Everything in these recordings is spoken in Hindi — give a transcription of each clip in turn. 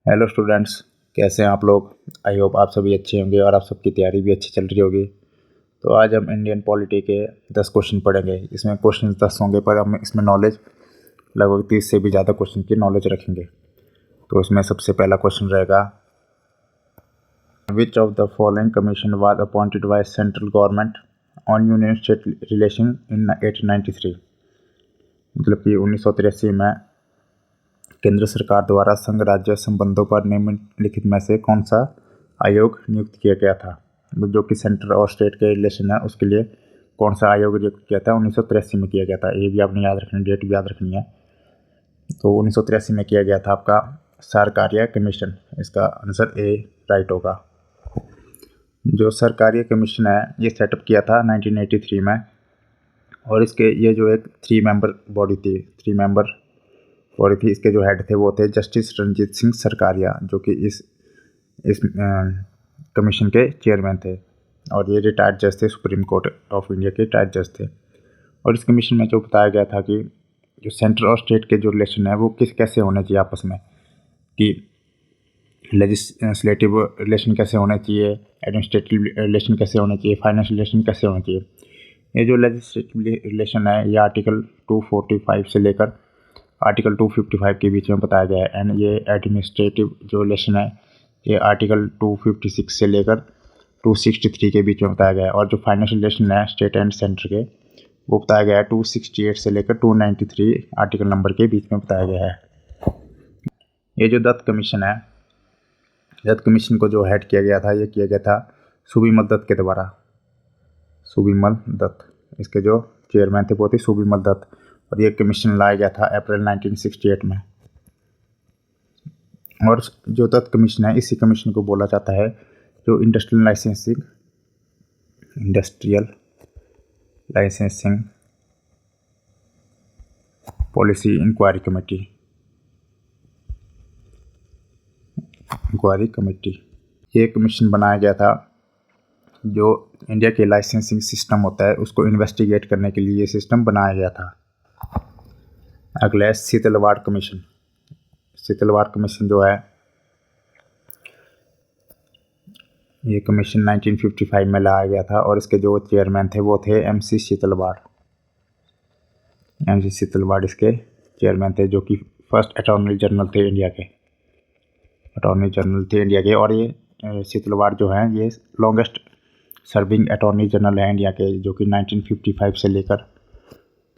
हेलो स्टूडेंट्स, कैसे हैं आप लोग। आई होप आप सभी अच्छे होंगे और आप सबकी तैयारी भी अच्छी चल रही होगी। तो आज हम इंडियन पॉलिटी के 10 क्वेश्चन पढ़ेंगे। इसमें क्वेश्चन 10 होंगे पर हम इसमें नॉलेज लगभग 30 से भी ज़्यादा क्वेश्चन की नॉलेज रखेंगे। तो इसमें सबसे पहला क्वेश्चन रहेगा, विच of the following commission was appointed by central government on union state relation in 1893। मतलब कि 1983 में केंद्र सरकार द्वारा संघ राज्य संबंधों पर निम्नलिखित में से कौन सा आयोग नियुक्त किया गया था। जो कि सेंटर और स्टेट के रिलेशन है उसके लिए कौन सा आयोग नियुक्त किया था, 1983 में किया गया था। ये भी आपने याद रखनी, डेट भी याद रखनी है। तो 1983 में किया गया था आपका सरकारीय कमीशन। इसका आंसर ए राइट होगा। जो सरकारीय कमीशन है ये सेटअप किया था 1983 में, और इसके ये जो एक 3 मेंबर बॉडी थी, 3 मेंबर बॉडी थी। इसके जो हेड थे वो थे जस्टिस रणजीत सिंह सरकारिया, जो कि इस कमीशन के चेयरमैन थे, और ये रिटायर्ड जज थे, सुप्रीम कोर्ट ऑफ इंडिया के रिटायर्ड जज थे। और इस कमीशन में जो बताया गया था कि जो सेंटर और स्टेट के जो रिलेशन है वो कैसे होने चाहिए आपस में, कि लेजिस्लेटिव रिलेशन कैसे होने चाहिए, एडमिनिस्ट्रेटिव रिलेशन कैसे होने चाहिए, फाइनेंशियल रिलेशन कैसे होने चाहिए। ये जो लेजिस्लेटिव रिलेशन है ये आर्टिकल 245 से लेकर आर्टिकल 255 के बीच में बताया गया है। एंड ये एडमिनिस्ट्रेटिव जो रिलेशन है ये आर्टिकल 256 से लेकर 263 के बीच में बताया गया है। और जो फाइनेंशियल रिलेशन है स्टेट एंड सेंटर के वो बताया गया है 268 से लेकर 293 आर्टिकल नंबर के बीच में बताया गया है। ये जो दत्त कमीशन है, दत्त कमीशन को जो हेड किया गया था ये किया गया था सुबिमल दत्त के द्वारा। सुबिमल दत्त, इसके जो चेयरमैन थे वो थे सुबिमल दत्त, और ये कमीशन लाया गया था अप्रैल 1968 में। और जो दत्त कमीशन है इसी कमीशन को बोला जाता है जो industrial licensing policy inquiry committee. ये कमीशन बनाया गया था जो इंडिया के लाइसेंसिंग सिस्टम होता है उसको इन्वेस्टिगेट करने के लिए ये सिस्टम बनाया गया था। अगला है सीतलवाड़ कमीशन। सीतलवाड़ कमीशन जो है ये कमीशन 1955 में लाया गया था, और इसके जो चेयरमैन थे वो थे MC सीतलवाड़। MC सीतलवाड़ इसके चेयरमैन थे, जो कि फर्स्ट अटॉर्नी जनरल थे इंडिया के। और ये सीतलवाड़ जो हैं ये लॉन्गेस्ट सर्विंग अटॉर्नी जनरल है इंडिया के, जो कि 1950 से लेकर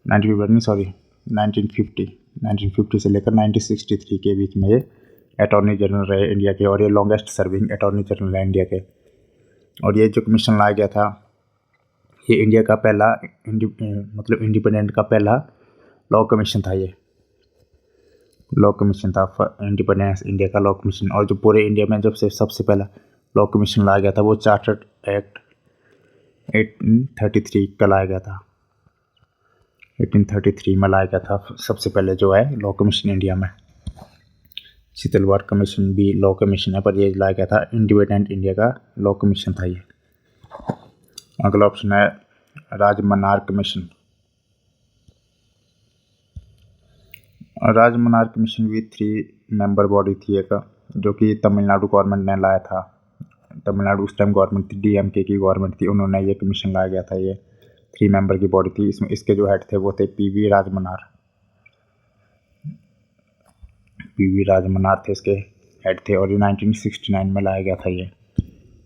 1950 से लेकर 1963 के बीच में ये अटॉर्नी जनरल रहे इंडिया के, और ये लॉन्गेस्ट सर्विंग अटॉर्नी जनरल है इंडिया के। और ये जो कमीशन लाया गया था ये इंडिया का पहला इंडिपेंडेंट का पहला लॉ कमीशन था। ये लॉ कमीशन था इंडिपेंडेंस इंडिया का लॉ कमीशन। और जो पूरे इंडिया में जब से सबसे पहला लॉ कमीशन लाया गया था वो चार्टर्ड एक्ट 1833 का लाया गया था। 1833 में लाया गया था सबसे पहले जो है लॉ कमीशन इंडिया में। सीतलवाड़ कमीशन भी लॉ कमीशन है, पर ये लाया गया था इंडिपेंडेंट इंडिया का लॉ कमीशन था ये। अगला ऑप्शन है राजमनार कमीशन। राजमनार कमीशन भी 3 मेंबर बॉडी थी एक, जो कि तमिलनाडु गवर्नमेंट ने लाया था। तमिलनाडु उस टाइम गवर्नमेंट थी, DMK की गवर्नमेंट थी, उन्होंने ये कमीशन लाया गया था। ये 3 मेंबर की बॉडी थी। इसमें इसके जो हेड थे वो थे PV राजमनार थे इसके हेड थे, और ये 1969 में लाया गया था ये।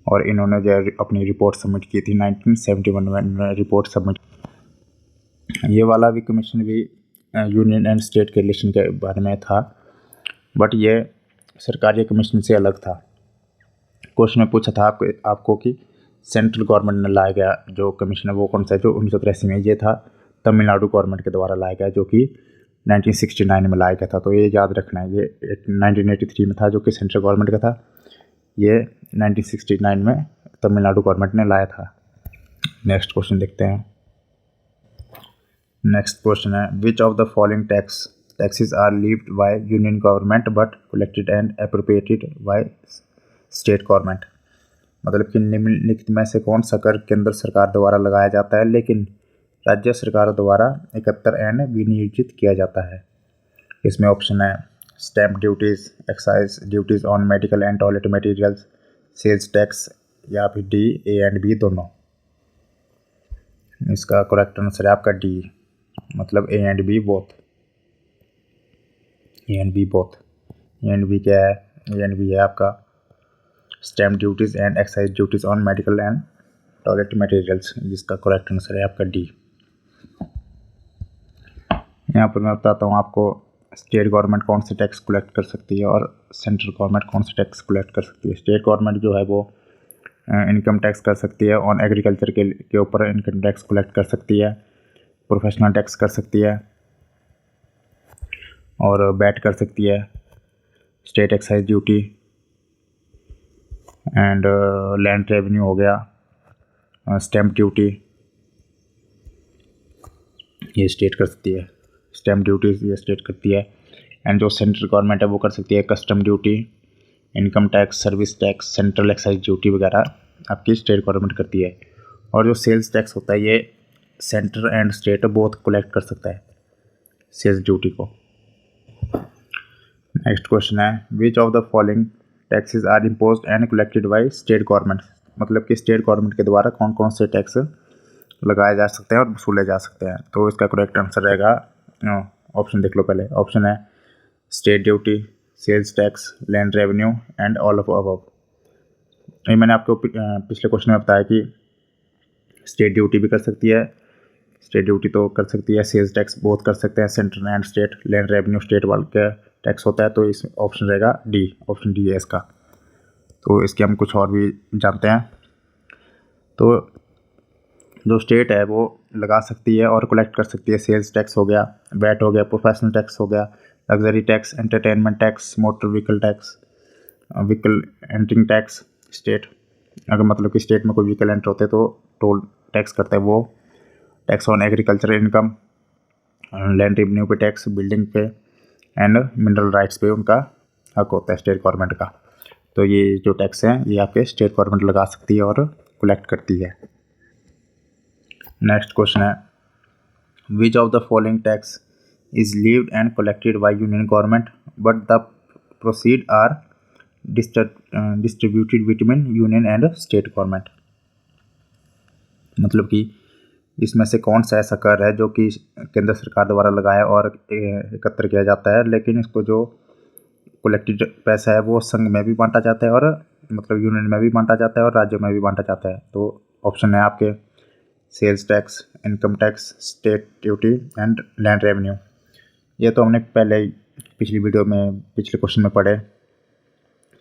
और इन्होंने जो अपनी रिपोर्ट सबमिट की थी 1971 में रिपोर्ट सबमिट। ये वाला भी कमीशन भी यूनियन एंड स्टेट के रिलेशन के बारे में था, बट ये सरकारी कमीशन से अलग था। क्वेश्चन में पूछा था आपको कि सेंट्रल गवर्नमेंट ने लाया गया जो कमीशन है वो कौन सा है, जो 1983 में ये था तमिलनाडु गवर्नमेंट के द्वारा लाया गया, जो कि 1969 में लाया गया था। तो ये याद रखना है, ये 1983 में था जो कि सेंट्रल गवर्नमेंट का था, ये 1969 में तमिलनाडु गवर्नमेंट ने लाया था। नेक्स्ट क्वेश्चन देखते हैं। नेक्स्ट क्वेश्चन है, which of the following taxes are levied by union government but collected and appropriated by state government. मतलब कि निम्नलिखित में से कौन सा कर केंद्र सरकार द्वारा लगाया जाता है लेकिन राज्य सरकार द्वारा एकत्र एंड विनियोजित किया जाता है। इसमें ऑप्शन है stamp duties, excise duties on medical and toilet materials, sales tax, या फिर डी, ए एंड बी दोनों। इसका करेक्ट आंसर है आपका डी, मतलब A and B both. A and B both. A and B क्या है? ए एंड बी है आपका stamp duties and excise duties on medical and toilet materials, जिसका करेक्ट आंसर है आपका डी। यहाँ पर मैं बताता हूँ आपको स्टेट गवर्नमेंट कौन से टैक्स कलेक्ट कर सकती है और सेंट्रल गवर्नमेंट कौन से टैक्स कलेक्ट कर सकती है। स्टेट गवर्नमेंट जो है वो इनकम टैक्स कर सकती है, ऑन एग्रीकल्चर के ऊपर इनकम टैक्स कलेक्ट कर सकती है, प्रोफेशनल टैक्स कर सकती है और बैट कर सकती है, state excise duty and land revenue हो गया, स्टैम्प ड्यूटी, ये स्टेट कर सकती है। स्टैम्प ड्यूटीज़ ये स्टेट करती है। एंड जो सेंट्रल गवर्नमेंट है वो कर सकती है custom duty, income tax, service tax, central excise duty वगैरह आपकी स्टेट गवर्नमेंट करती है। और जो सेल्स टैक्स होता है ये centre and state both collect कर सकता है सेल्स ड्यूटी को। नेक्स्ट क्वेश्चन है which of the following taxes are imposed and collected by state government, मतलब कि स्टेट गवर्नमेंट के द्वारा कौन कौन से टैक्स लगाए जा सकते हैं और वसूले जा सकते हैं। तो इसका करेक्ट आंसर रहेगा, ऑप्शन देख लो पहले। ऑप्शन है state duty, sales tax, land revenue and all of above. ये मैंने आपको पिछले क्वेश्चन में बताया कि स्टेट ड्यूटी भी कर सकती है, स्टेट ड्यूटी तो कर सकती है, सेल्स टैक्स बहुत कर सकते हैं, central and state, land revenue state वाले का टैक्स होता है। तो इस ऑप्शन रहेगा डी, ऑप्शन डी है इसका। तो इसके हम कुछ और भी जानते हैं। तो जो स्टेट है वो लगा सकती है और कलेक्ट कर सकती है सेल्स टैक्स हो गया, वैट हो गया, प्रोफेशनल टैक्स हो गया, luxury tax, entertainment tax, motor vehicle tax, vehicle entering tax. State अगर मतलब कि स्टेट में कोई व्हीकल एंटर होते हैं तो टोल टैक्स करता है वो, tax on agriculture income, land revenue पे टैक्स, बिल्डिंग पे एंड मिनरल राइट्स पे उनका हक होता है स्टेट गवर्नमेंट का। तो ये जो टैक्स हैं ये आपके स्टेट गवर्नमेंट लगा सकती है और कलेक्ट करती है। नेक्स्ट क्वेश्चन है which of the following tax is levied and collected by union government but the proceed are distributed between union and state government, मतलब कि इसमें से कौन सा ऐसा कर है जो कि केंद्र सरकार द्वारा लगाया और एकत्र किया जाता है, लेकिन इसको जो कलेक्टेड पैसा है वो संघ में भी बांटा जाता है और मतलब यूनियन में भी बांटा जाता है और राज्यों में भी बांटा जाता है। तो ऑप्शन है आपके sales tax, income tax, state duty and land revenue. ये तो हमने पहले ही पिछली वीडियो में पिछले क्वेश्चन में पढ़े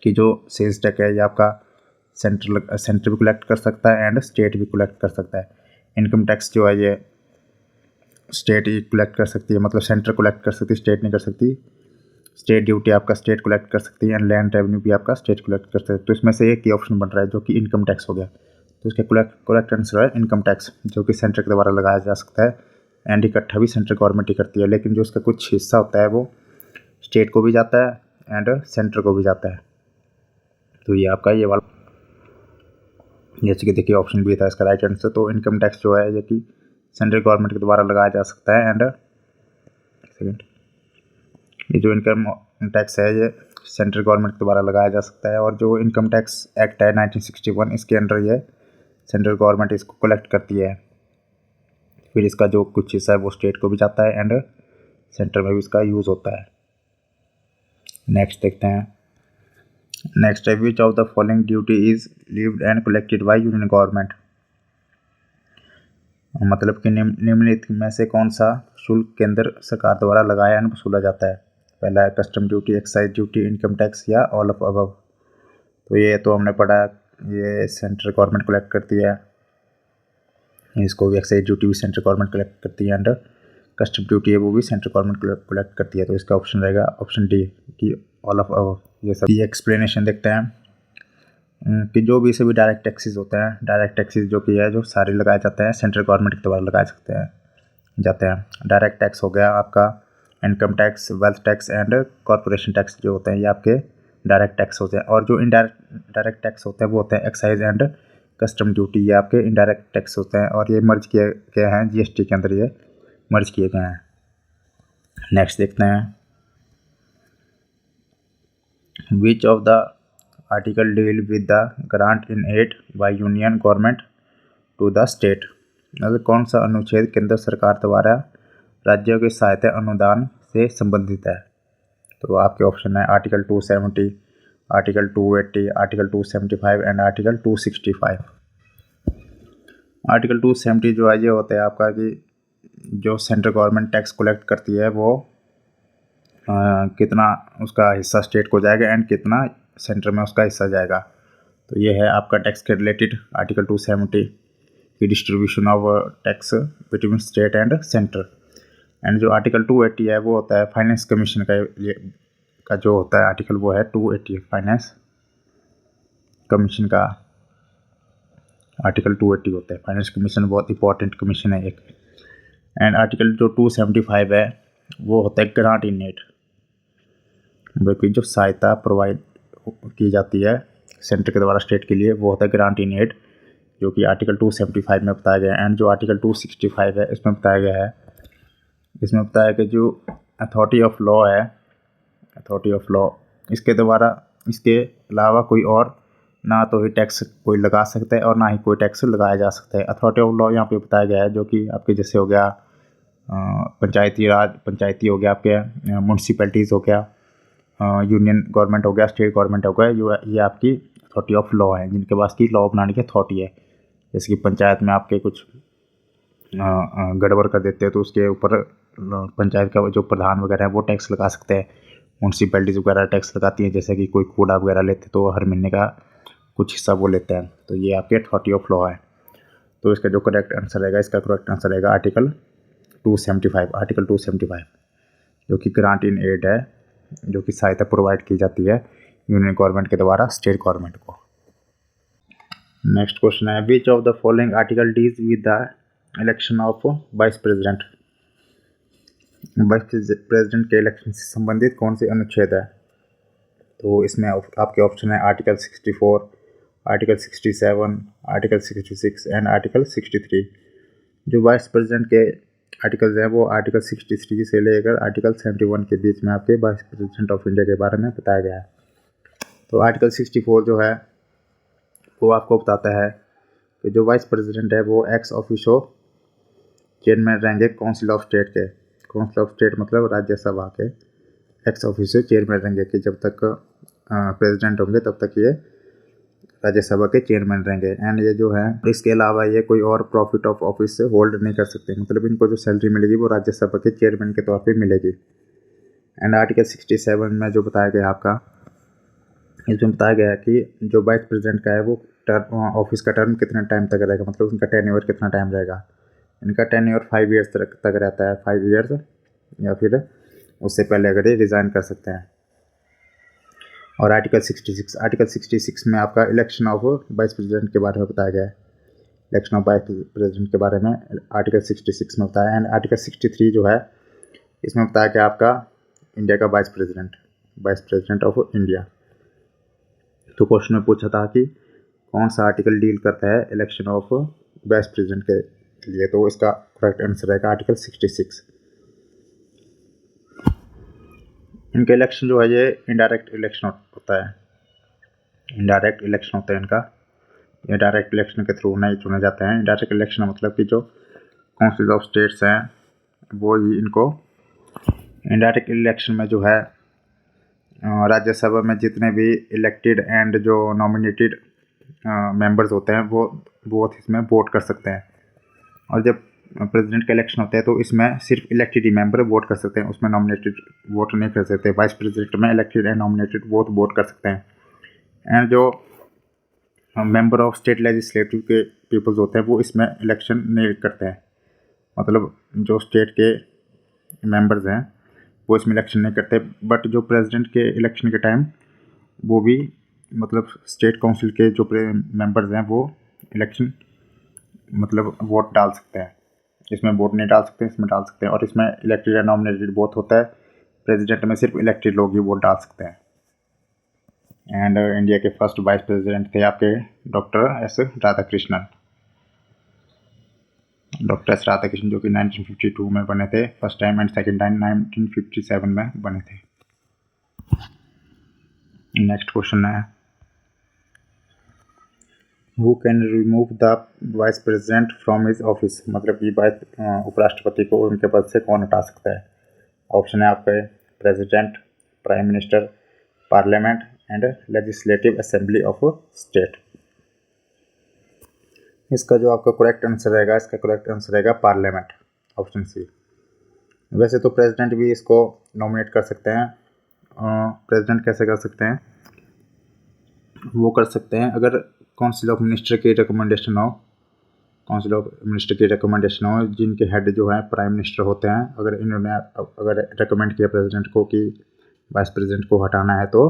कि जो सेल्स टैक्स है ये आपका सेंटर भी कलेक्ट कर सकता है एंड स्टेट भी कलेक्ट कर सकता है। इनकम टैक्स जो है ये स्टेट ही कलेक्ट कर सकती है, मतलब सेंटर कलेक्ट कर सकती है, स्टेट नहीं कर सकती। स्टेट ड्यूटी आपका स्टेट कलेक्ट कर सकती है एंड लैंड रेवेन्यू भी आपका स्टेट कलेक्ट कर सकती है। तो इसमें से एक ही ऑप्शन बन रहा है जो कि इनकम टैक्स हो गया। तो इसका करेक्ट आंसर है इनकम टैक्स, जो कि सेंटर के द्वारा लगाया जा सकता है एंड इकट्ठा भी सेंट्रल गवर्नमेंट ही करती है, लेकिन जो इसका कुछ हिस्सा होता है वो स्टेट को भी जाता है एंड सेंटर को भी जाता है। तो ये आपका ये वाला, जैसे कि देखिए ऑप्शन भी था इसका राइट आंसर। तो इनकम टैक्स जो है ये कि सेंट्रल गवर्नमेंट के द्वारा लगाया जा सकता है एंड ये जो इनकम टैक्स है ये सेंट्रल गवर्नमेंट के द्वारा लगाया जा सकता है। और जो इनकम टैक्स एक्ट है 1961 इसके अंडर ये सेंट्रल गवर्नमेंट इसको कलेक्ट करती है, फिर इसका जो कुछ हिस्सा है वो स्टेट को भी जाता है एंड सेंटर में भी इसका यूज़ होता है। नेक्स्ट देखते हैं। नेक्स्ट है which of the following duty is levied and collected by union government, मतलब कि निम्नलिखित में से कौन सा शुल्क केंद्र सरकार द्वारा लगाया एंड वसूला जाता है। पहला है custom duty, excise duty, income tax या ऑल ऑफ अबव। तो ये तो हमने पढ़ा, ये सेंट्रल गवर्नमेंट कलेक्ट करती है, इसको भी एक्साइज ड्यूटी भी सेंट्रल गवर्नमेंट कलेक्ट करती है एंड कस्टम ड्यूटी है वो भी सेंट्रल गवर्नमेंट कलेक्ट करती है। तो इसका ऑप्शन रहेगा ऑप्शन डी कि ऑल ऑफ अबव। ये सब एक्सप्लेनेशन देखते हैं कि जो भी सभी डायरेक्ट टैक्सेस होते हैं, डायरेक्ट टैक्सेस जो कि है जो सारे लगाए जाते हैं सेंट्रल गवर्नमेंट के द्वारा लगाए जाते हैं। डायरेक्ट टैक्स हो गया आपका income tax, wealth tax and corporation tax जो होते हैं ये आपके डायरेक्ट टैक्स होते हैं। और जो डायरेक्ट टैक्स होते हैं वो होते हैं एक्साइज एंड कस्टम ड्यूटी, ये आपके इनडायरेक्ट टैक्स होते हैं और ये मर्ज किए गए हैं जीएसटी के अंदर, ये मर्ज किए गए हैं। नेक्स्ट देखते हैं। Which of the article deal with the grant in aid by union government to the state, मतलब कौन सा अनुच्छेद केंद्र सरकार द्वारा राज्यों के सहायता अनुदान से संबंधित है। तो आपके ऑप्शन है article 270, article 280, article 275 and article 265। Article 270 जो है ये होता है आपका कि जो सेंट्रल गवर्नमेंट टैक्स कलेक्ट करती है वो कितना उसका हिस्सा स्टेट को जाएगा एंड कितना सेंटर में उसका हिस्सा जाएगा। तो ये है आपका टैक्स के रिलेटेड आर्टिकल 270 की distribution of tax between state and centre. And जो आर्टिकल 280 है वो होता है फाइनेंस कमीशन का जो होता है आर्टिकल, वो है 280 फाइनेंस कमीशन का आर्टिकल 280 होता है। फाइनेंस कमीशन बहुत इंपॉर्टेंट कमीशन है एक। एंड आर्टिकल जो 275 है वो होता है ग्रांट इन एड, मतलब कि जो सहायता प्रोवाइड की जाती है सेंटर के द्वारा स्टेट के लिए, वो होता है ग्रांट इन एड, जो कि आर्टिकल 275 में बताया गया है। एंड जो आर्टिकल 265 है इसमें बताया गया है, इसमें बताया कि जो अथॉरिटी ऑफ लॉ है, अथॉरिटी ऑफ लॉ, इसके द्वारा इसके अलावा कोई और ना तो ही टैक्स कोई लगा सकता है और ना ही कोई टैक्स लगाया जा सकता है। अथॉरिटी ऑफ लॉ यहाँ पे बताया गया है जो कि आपके जैसे हो गया पंचायती राज, पंचायती हो गया, आपके म्यूनसिपैलिटीज़ हो गया, यूनियन गवर्नमेंट हो गया, स्टेट गवर्नमेंट हो गया, ये आपकी अथॉरिटी ऑफ लॉ है जिनके पास की लॉ बनाने की अथॉरिटी है। जैसे कि पंचायत में आपके कुछ गड़बड़ कर देते हैं तो उसके ऊपर पंचायत का जो प्रधान वगैरह है वो टैक्स लगा सकते हैं। म्यूनसिपैलिटीज़ वगैरह टैक्स लगाती हैं, जैसे कि कोई कूड़ा वगैरह लेते तो हर महीने का कुछ हिस्सा वो लेते हैं। तो ये आपके अथॉरिटी ऑफ लॉ है। तो इसका जो करेक्ट आंसर रहेगा, इसका करेक्ट आंसर रहेगा आर्टिकल 275, आर्टिकल 275 जो कि ग्रांट इन एड है, जो कि सहायता प्रोवाइड की जाती है यूनियन गवर्नमेंट के द्वारा स्टेट गवर्नमेंट को। नेक्स्ट क्वेश्चन है which of the following article deals with the election of vice president, vice president के इलेक्शन से संबंधित कौन से अनुच्छेद है। तो इसमें आपके ऑप्शन है article 64, article 67, article 66 and article 63। जो वाइस प्रेसिडेंट के आर्टिकल्स हैं वो आर्टिकल 63 से लेकर आर्टिकल 71 के बीच में आपके वाइस प्रेसिडेंट ऑफ इंडिया के बारे में बताया गया है। तो आर्टिकल 64 जो है वो आपको बताता है कि जो वाइस प्रेसिडेंट है वो एक्स ऑफिशियो चेयरमैन रहेंगे काउंसिल ऑफ स्टेट के। काउंसिल ऑफ स्टेट मतलब राज्यसभा के एक्स ऑफिशियो चेयरमैन रहेंगे कि जब तक प्रेसिडेंट होंगे तब तक ये राज्यसभा के चेयरमैन रहेंगे। एंड ये जो है इसके अलावा ये कोई और प्रॉफिट ऑफ ऑफिस से होल्ड नहीं कर सकते, मतलब इनको जो सैलरी मिलेगी वो राज्यसभा के चेयरमैन के तौर पे मिलेगी। एंड आर्टिकल 67 में जो बताया गया आपका, इसमें बताया गया है कि जो वाइस प्रेसिडेंट का है वो ऑफिस का टर्म कितना टाइम तक रहेगा, मतलब उनका टेन्योर कितना टाइम रहेगा। इनका टेन्योर 5 ईयर्स तक रहता है, 5 ईयर्स या फिर उससे पहले अगर ये रिज़ाइन कर सकते हैं। और आर्टिकल 66 में आपका इलेक्शन ऑफ वाइस प्रेसिडेंट के बारे में बताया गया है। इलेक्शन ऑफ वाइस प्रेसिडेंट के बारे में आर्टिकल 66 में बताया है। एंड आर्टिकल 63 जो है इसमें बताया कि आपका इंडिया का वाइस प्रेसिडेंट ऑफ इंडिया। तो क्वेश्चन में पूछा था कि कौन सा आर्टिकल डील करता है इलेक्शन ऑफ वाइस प्रेसिडेंट के लिए, तो इसका करेक्ट आंसर रहेगा आर्टिकल 66। इनके इलेक्शन जो है ये इनडायरेक्ट इलेक्शन होता है, इनडायरेक्ट इलेक्शन होता है इनका, ये डायरेक्ट इलेक्शन के थ्रू नहीं चुने जाते हैं। इनडायरेक्ट इलेक्शन मतलब कि जो काउंसिल ऑफ स्टेट्स हैं वो ही इनको इनडायरेक्ट इलेक्शन में जो है राज्यसभा में जितने भी इलेक्टेड एंड जो नॉमिनेटेड मेंबर्स होते हैं वो इसमें वोट कर सकते हैं। और जब प्रेसिडेंट का इलेक्शन होता है तो इसमें सिर्फ इलेक्टेड ही मेंबर वोट कर सकते हैं, उसमें नॉमिनेटेड वोट नहीं कर सकते। वाइस प्रेसिडेंट में elected and nominated both vote कर सकते हैं। एंड जो मेंबर ऑफ स्टेट लेजिस्लेटिव के पीपल्स होते हैं वो इसमें इलेक्शन नहीं करते हैं, मतलब जो स्टेट के मेंबर्स हैं वो इसमें इलेक्शन नहीं करते। बट जो प्रेसिडेंट के इलेक्शन के टाइम वो भी मतलब स्टेट काउंसिल के जो मेंबर्स हैं वो इलेक्शन मतलब वोट डाल सकते हैं। इसमें वोट नहीं डाल सकते, इसमें डाल सकते हैं। और इसमें इलेक्टेड या नॉमिनेटेड बोथ होता है। प्रेसिडेंट में सिर्फ इलेक्टेड लोग ही वोट डाल सकते हैं। एंड इंडिया के फर्स्ट वाइस प्रेसिडेंट थे आपके doctor S Radhakrishnan. Doctor S Radhakrishnan जो कि 1952 में बने थे first time, and second time 1957 में बने थे। नेक्स्ट क्वेश्चन है, who can remove the vice president from his office, मतलब कि उपराष्ट्रपति को उनके पद से कौन हटा सकता है। ऑप्शन है आपके president, prime minister, parliament and legislative assembly of state. इसका जो आपका करेक्ट आंसर रहेगा, इसका करेक्ट आंसर रहेगा पार्लियामेंट, ऑप्शन सी। वैसे तो प्रेसिडेंट भी इसको नॉमिनेट कर सकते हैं। प्रेसिडेंट कैसे कर सकते हैं, वो कर सकते हैं अगर काउंसिल ऑफ मिनिस्टर की रिकमेंडेशन हो, काउंसिल ऑफ मिनिस्टर की रिकमेंडेशन हो, जिनके हेड जो है प्राइम मिनिस्टर होते हैं, अगर इन्होंने अगर रिकमेंड किया प्रेसिडेंट को कि वाइस प्रेसिडेंट को हटाना है तो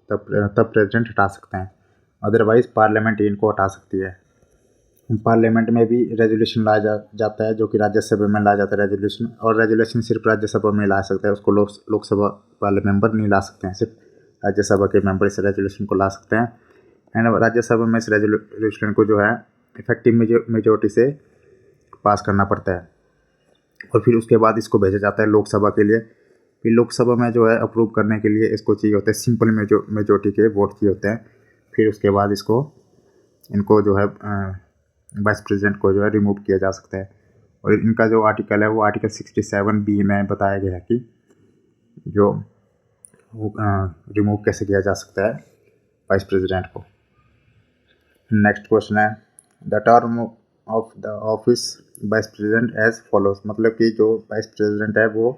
तब प्रेसिडेंट हटा सकते हैं। अदरवाइज पार्लियामेंट इनको हटा सकती है। पार्लियामेंट में भी रेजोल्यूशन लाया जाता है, जो कि राज्यसभा में लाया जाता है रेजोल्यूशन, और रेजोल्यूशन सिर्फ राज्यसभा में ला सकता है, उसको लोकसभा वाले मेंबर नहीं ला सकते हैं, सिर्फ राज्यसभा के मेंबर इस रेजोल्यूशन को ला सकते हैं। एंड राज्यसभा में इस रेजोल्यूशन को जो है इफेक्टिव मेजोरिटी से पास करना पड़ता है, और फिर उसके बाद इसको भेजा जाता है लोकसभा के लिए। फिर लोकसभा में जो है अप्रूव करने के लिए इसको चाहिए होता है सिंपल मेजोरिटी के वोट चाहिए होते हैं। फिर उसके बाद इनको जो है वाइस प्रेसिडेंट को जो है रिमूव किया जा सकता है। और इनका जो आर्टिकल है वो आर्टिकल 67B में बताया गया है कि जो रिमूव कैसे किया जा सकता है वाइस प्रेसिडेंट को। नेक्स्ट क्वेश्चन है, the term of the office vice president as follows, मतलब कि जो वाइस प्रेसिडेंट है वो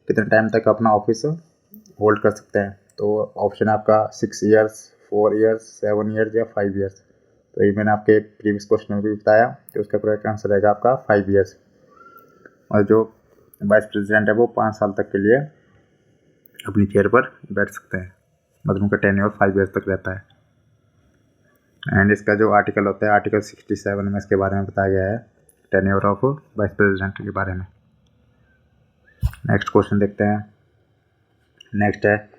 कितने टाइम तक अपना ऑफिस होल्ड कर सकते हैं। तो ऑप्शन है आपका 6 ईयर्स, 4 ईयर्स, 7 ईयर्स या 5 ईयर्स। तो ये मैंने आपके प्रीवियस क्वेश्चन में भी बताया, तो उसका करेक्ट आंसर रहेगा आपका 5 ईयर्स। और जो वाइस प्रेसिडेंट है वो 5 साल तक के लिए अपनी चेयर पर बैठ सकते हैं, मतलब उनका टेन्योर 5 ईयर्स तक रहता है। एंड इसका जो आर्टिकल होता है आर्टिकल 67 में इसके बारे में बताया गया है, टेन्योर ऑफ वाइस प्रेसिडेंट के बारे में। नेक्स्ट क्वेश्चन देखते हैं। नेक्स्ट है,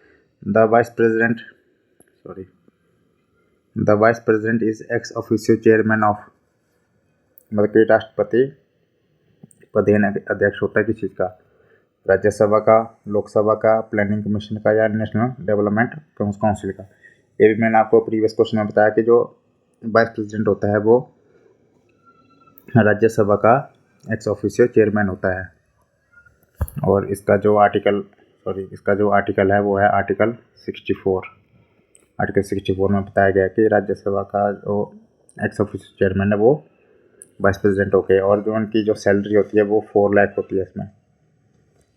the vice president is ex officio chairman of, मतलब कि राष्ट्रपति प्रधान अध्यक्ष होता है किस चीज़ का, राज्यसभा का, लोकसभा का, प्लानिंग कमीशन का या नेशनल डेवलपमेंट काउंसिल का। ये भी मैंने आपको प्रीवियस क्वेश्चन में बताया कि जो वाइस प्रेसिडेंट होता है वो राज्यसभा का एक्स ऑफिशियो चेयरमैन होता है। और इसका जो आर्टिकल है वो है आर्टिकल 64। आर्टिकल 64 में बताया गया कि राज्यसभा का जो एक्स ऑफिशियो चेयरमैन है वो वाइस प्रेसिडेंट होके, और जो उनकी जो सैलरी होती है वो 4 लाख होती है। इसमें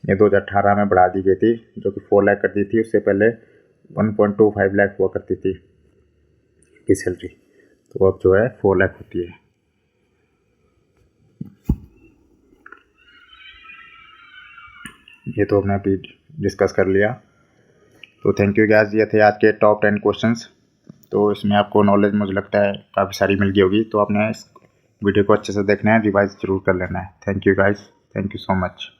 ये 2018 में बढ़ा दी गई थी, जो कि 4 लाख करती थी, उससे पहले 1.25 लाख हुआ करती थी की सैलरी, तो अब जो है 4 लाख होती है। ये तो हमने अभी डिस्कस कर लिया। तो थैंक यू गाइस, ये थे आज के टॉप 10 क्वेश्चंस। तो इसमें आपको नॉलेज मुझे लगता है काफ़ी सारी मिल गई होगी, तो आपने इस वीडियो को अच्छे से देखना है, रिवाइज जरूर कर लेना है। Thank you guys, thank you so much.